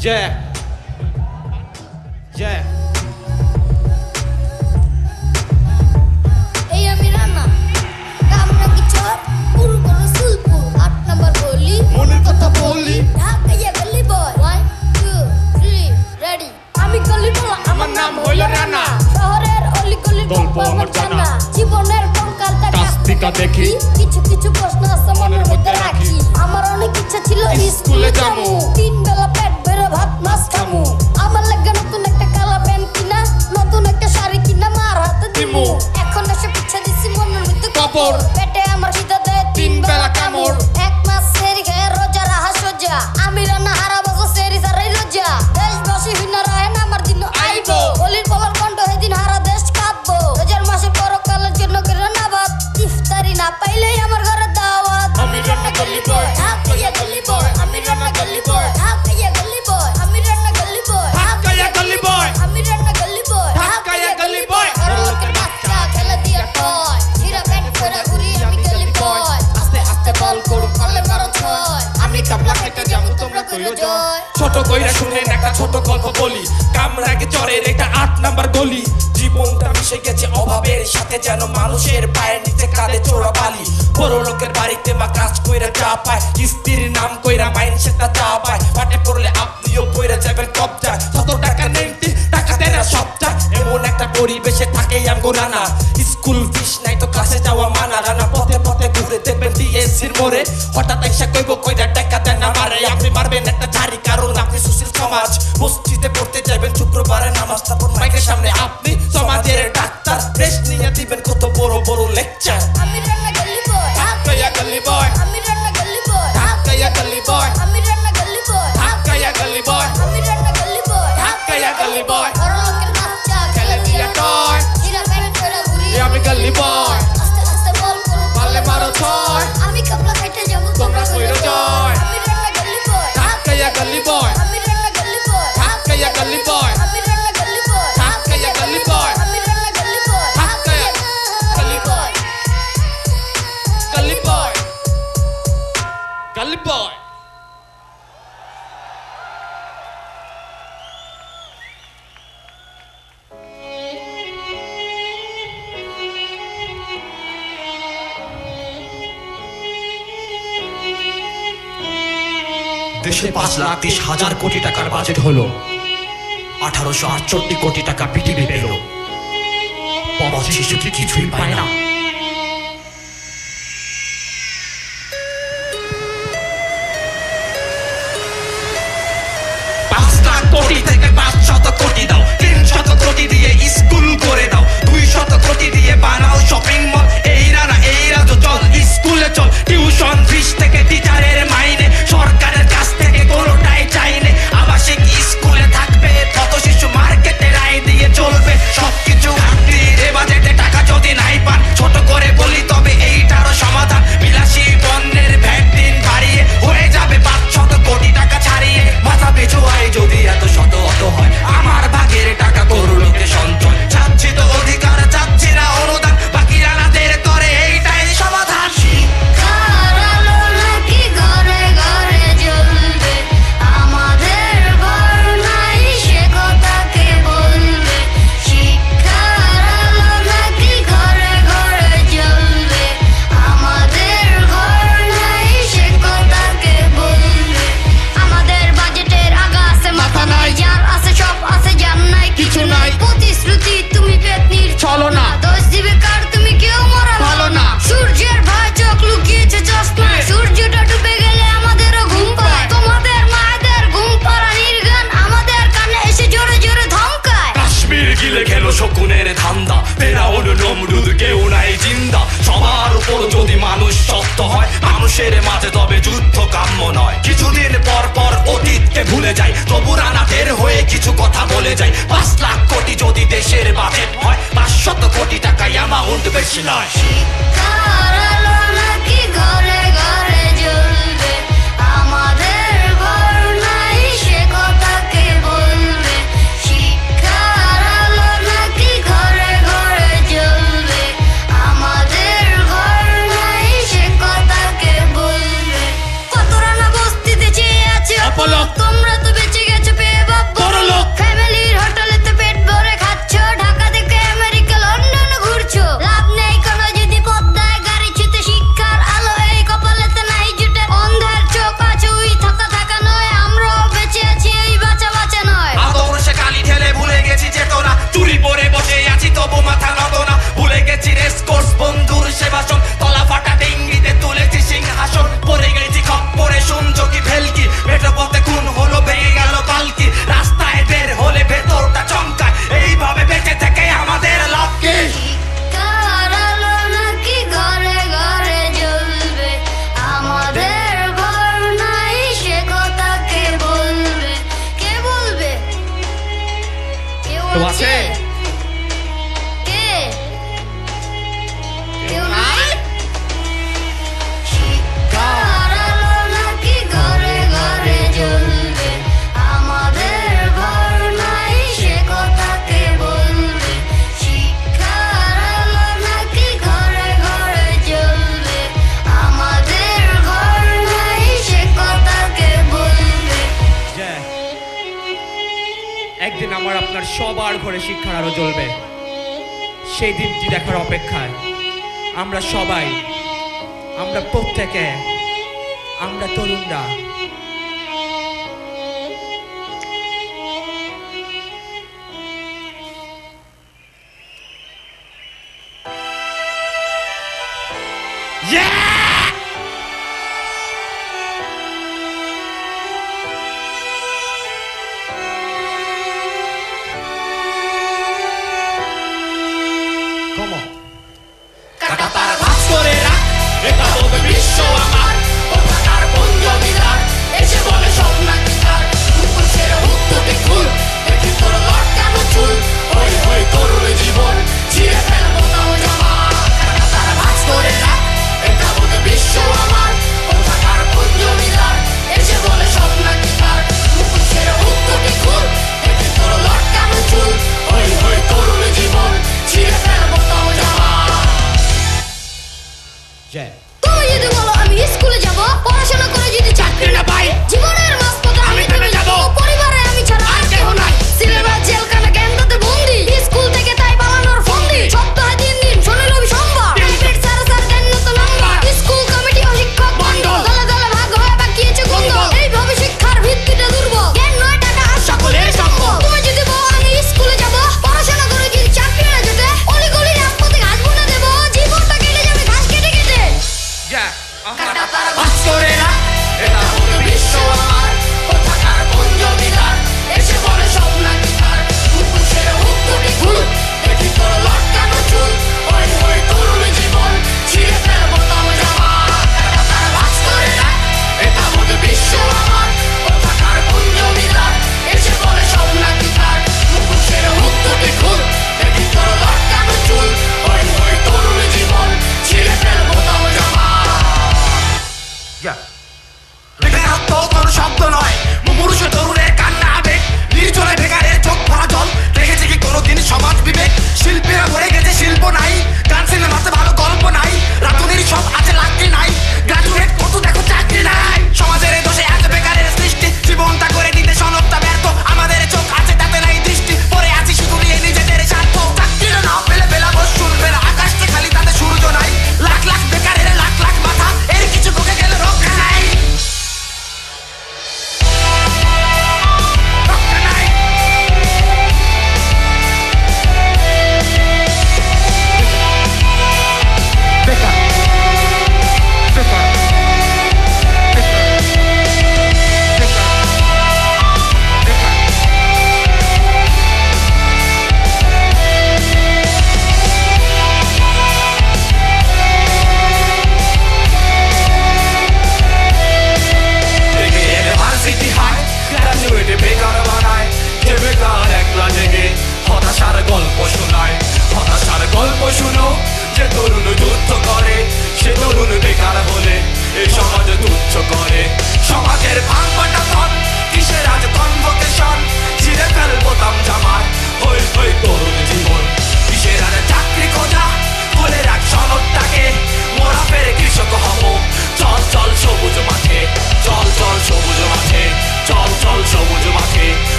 Yeah. Yeah. এই আমি রানা কামরা কি চর পুরো কোন সুলপুর 8 নাম্বার গলি মনের কথা বলি ঢাকাইয়া গলি বয় 1 2 3 রেডি আমি গলি বলা আমার নাম হইল রানা শহরের অলি গলি গল্প আমার জানা জীবনের কঙ্কালটা কাস্তিকা দেখি কিছু কিছু প্রশ্ন আছে মনের মধ্যে রাখি আমার অনেক ইচ্ছা ছিল স্কুলে যাবো 3 বেলা পেট ভরে ভাত মাছ খামু আমার লাগে নতুন একটা কালা প্যান্ট কিনা নতুন একটা শাড়ি কিনা মার হাতে দিমু এখন এসে পিছা দিছি মনের মধ্যে কাপড় পেটে আমার খিদা দেয় 3 বেলা কামড় এক মাস সেরি খেয়ে রোজা রাহা সোজা আমি রান্না হারা বছর সেরি সারাই রোজা দেশবাসী হিনা রায় না আমার দিন আইবো বলির বলার কণ্ঠ সেদিন হারা দেশ কাঁপবো রোজার মাসে পরকালের জন্য করে না ভাত ইফতারি না পাইলেই আমার ঘরে দাওয়াত আমি রান্না গলি বয় ঢাকাইয়া গলি বয় আমি রান্না গলি বয় ঢাকাইয়া গলি বয় আমি রান্না গলি বয় ঢাকাইয়া গলি বয় আমি রান্না গলি বয় ঢাকাইয়া গলি বয় বড়লোকের বাচ্চা খেলা দিয়া টয় ছিড়া প্যান্ট পরে ঘুরি আমি গলি বয় আস্তে আস্তে বল করুন পারলে মারো ছয় আমি কাপলা কেটে যাবো তোমরা কইরো জয় ছোট কইরা শুনেন একটা ছোট গল্প বলি কামরাগে চরের এটা 8 নাম্বার গলি জীবনটা মিশে গেছে অভাবের সাথে যেন মানুষের পায়ের নিচে কাঁধে চোরা বালি বড় লোকের বাড়িতে মা কাজ কইরা যা পায় স্ত্রীর নাম কইরা মাইন সেটা চা পায় পাটে পড়লে আপনিও কইরা যাবেন কবজা কত টাকা নেনটি টাকা দেয় না সবটা এমন একটা পরিবেশে থাকে আমগো নানা স্কুল ফিস নাই তো ক্লাসে যাওয়া মানা রানা পথে পথে ঘুরে দেখবেন ডিএসসির মোড়ে হঠাৎ এসে কইব কইরা টাকা দেয় না মারে আপনি মারবেন একটা ঝাড়ি কারণ আপনি সুশীল সমাজ মসজিদে পড়তে যাবেন শুক্রবারে নামাজ তারপর মাইকের সামনে আপনি সমাজের ডাক্তার রেস্ট নিয়ে দিবেন কত বড় বড় লেকচার আমি রান্না গলি বয় ঢাকাইয়া গলি বয় আমি রান্না গলি বয় ঢাকাইয়া গলি বয় আমি রান্না গলি বয় ঢাকাইয়া গলি বয় আমি রান্না গলি বয় ঢাকাইয়া গলি বয় বড়লোকের বাচ্চা খেলে দিয়া টয় ছিড়া প্যান্ট পরে ঘুরি আমি গলি বয় আস্তে আস্তে বল করুন পারলে মারো ছয় আমি কাপলা কেটে যাবো তোমরা কইরো জয় আমি রান্না গলি বয় ঢাকাইয়া গলি বয় আমি রান্না গলি বয় ঢাকাইয়া গলি বয় আমি রান্না গলি বয় ঢাকাইয়া গলি বয় আমি রান্না গলি বয় ঢাকাইয়া গলি বয় গলি বয় গলি বয় দেশে 5,30,000 কোটি টাকার বাজেট হলো 1868 কোটি টাকা পৃথিবী পেল পথ শিশু কি কিছুই পায় না কোটি থেকে 500 কোটি দাও 300 কোটি দিয়ে স্কুল করে দাও 200 কোটি দিয়ে বানাও শপিং মল এই রাজু চল স্কুলে চল টিউশন ফিস থেকে টিচারের মাইনে সরকারের কাছ থেকে কোনোটাই চাইনে আবাসিক স্কুলে থাকবে কত শিশু মার্কেটে রায় দিয়ে চলবে সবকিছু ঘাটতির বাজেটে টাকা যদি নাই পান ছোট করে বলি তবে এইটারও সমাধান বিলাসী পণ্যের ভ্যাট দিন বাড়িয়ে হয়ে যাবে 500 কোটি টাকা ছাড়িয়ে মাথা পিছু আয় যদি এত শত অত হয় আমার ভাগের টাকা করু লোকে সঞ্চয় চাচ্ছি তো অধিকার চাচ্ছি না অনুদান বাকি রানাদের করে এইটাই সমাধান শিক্ষার আলো নাকি ঘরে ঘরে জ্বলবে আমাদের ঘর নাই সে কথা কে বলবে শিক্ষার আলো নাকি ঘরে ঘরে জ্বলবে আমাদের ঘর নাই সে কথা কে বলবে আমাদের বাজেটের আগা আছে মাথা নাই যার আছে সব আছে যার নাই কিছু নাই প্রতিশ্রুতি তুমি পেতনির চলো না দোষ দিবে কার তুমি কেউ মরা ভালো না সূর্যের ভাই চোখ লুকিয়েছে চশমায় সূর্যটা ডুবে গেলে আমাদেরও ঘুম পায় তোমাদের মায়েদের ঘুম পাড়া নির্গান আমাদের কানে এসে জোরে জোরে ধমকায় কাশ্মীর গিলে গেল শকুনের ধান্দা ফেরাউন নমরুদ কেউ নাই জিন্দা সবার উপর যদি মানুষ শক্ত হয় মানুষের মাঝে তবে যুদ্ধ কাম্য নয় কিছুদিন পর পর অতীতকে ভুলে যায় তবু রানাদের হয়ে কিছু কথা বলে যায় 5 লাখ কোটি যদি দেশের বাজেট হয় 500 কোটি টাকায় অ্যামাউন্ট বেশি নয় শিক্ষার আলো নাকি ঘরে ঘরে জ্বলবে আমাদের ঘর নাই সে কথা কে বলবে শিক্ষার আলো নাকি ঘরে ঘরে জ্বলবে আমাদের ঘর নাই সে কথা কে বলবে কত রানা বস্তিতে চেয়ে আছে অপলক তোমরা তো বেঁচে গেছো কেউ আছে? কে? কেউ নাই? শিক্ষার আলো নাকি ঘরে ঘরে জ্বলবে, আমাদের ঘর নাই সে কথা কে বলবে? শিক্ষার আলো নাকি ঘরে ঘরে জ্বলবে, আমাদের ঘর নাই সে কথা কে বলবে? একদিন আমার আপনার সবার ঘরে শিক্ষার আলো জ্বলবে। সেই দিনটি দেখার অপেক্ষায় আমরা সবাই, আমরা প্রত্যেকে, আমরা তরুণরা কাটা তার ভাঁজ করে রাখ, এটা বলবে বিশ্ব আমার। কোথাকার কোন জমিদার এসে বলে সব নাকি তার। মুখোশের হুকটুকে খুল, দেখি তোর লটকানো চুল। হই হই তরুণ জীবন, ছিঁড়ে ফেলবো তাও জামা। কাটা তার ভাঁজ করে রাখ, এটা বলবে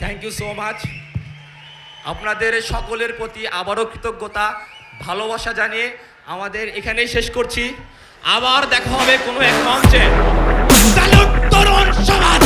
থ্যাংক ইউ সো মাচ। আপনাদের সকলের প্রতি আবারও কৃতজ্ঞতা ভালোবাসা জানিয়ে আমাদের এখানেই শেষ করছি। আবার দেখা হবে কোনো এক মঞ্চে। স্যালুট তরুণ সমাজ।